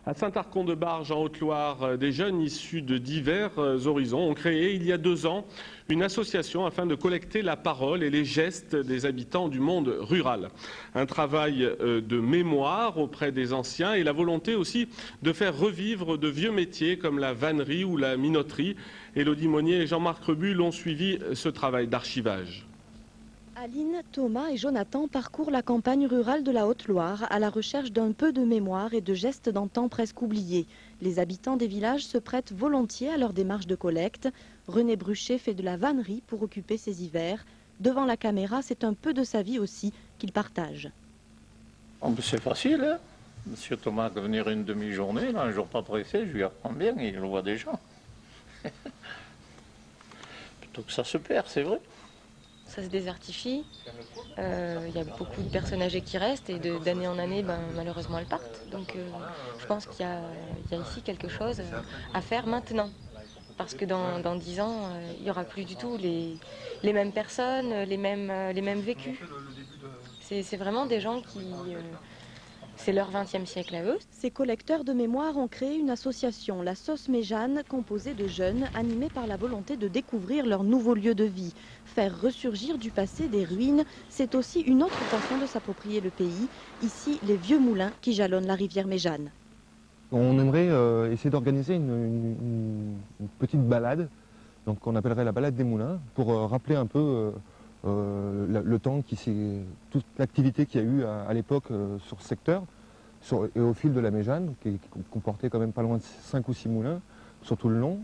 À Saint-Arcon-de-Barge, en Haute-Loire, des jeunes issus de divers horizons ont créé il y a 2 ans une association afin de collecter la parole et les gestes des habitants du monde rural. Un travail de mémoire auprès des anciens et la volonté aussi de faire revivre de vieux métiers comme la vannerie ou la minoterie. Élodie Monnier et Jean-Marc Rebul ont suivi ce travail d'archivage. Aline, Thomas et Jonathan parcourent la campagne rurale de la Haute-Loire à la recherche d'un peu de mémoire et de gestes d'antan presque oubliés. Les habitants des villages se prêtent volontiers à leur démarche de collecte. René Bruchet fait de la vannerie pour occuper ses hivers. Devant la caméra, c'est un peu de sa vie aussi qu'il partage. C'est facile, hein. Monsieur Thomas va venir une demi-journée, un jour pas pressé, je lui apprends bien, il le voit déjà. Plutôt que ça se perd, c'est vrai. Ça se désertifie, il y a beaucoup de personnes âgées qui restent et d'année en année, malheureusement, elles partent. Donc je pense qu'il y a ici quelque chose à faire maintenant. Parce que dans 10 ans, il n'y aura plus du tout les mêmes personnes, les mêmes vécus. C'est vraiment des gens qui... c'est leur 20e siècle à eux. Ces collecteurs de mémoire ont créé une association, la Sauce Méjane, composée de jeunes animés par la volonté de découvrir leur nouveau lieu de vie. Faire ressurgir du passé des ruines, c'est aussi une autre façon de s'approprier le pays. Ici, les vieux moulins qui jalonnent la rivière Méjane. On aimerait essayer d'organiser une petite balade, donc on appellerait la balade des moulins, pour rappeler un peu le temps, toute l'activité qu'il y a eu à l'époque sur ce secteur, et au fil de la Méjane, qui comportait quand même pas loin de 5 ou 6 moulins sur tout le long,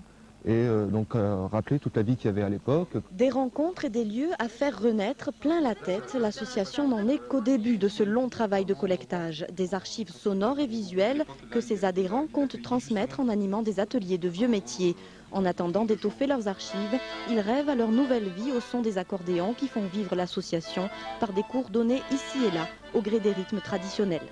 et donc rappeler toute la vie qu'il y avait à l'époque. Des rencontres et des lieux à faire renaître plein la tête. L'association n'en est qu'au début de ce long travail de collectage. Des archives sonores et visuelles que ses adhérents comptent transmettre en animant des ateliers de vieux métiers. En attendant d'étoffer leurs archives, ils rêvent à leur nouvelle vie au son des accordéons qui font vivre l'association par des cours donnés ici et là, au gré des rythmes traditionnels.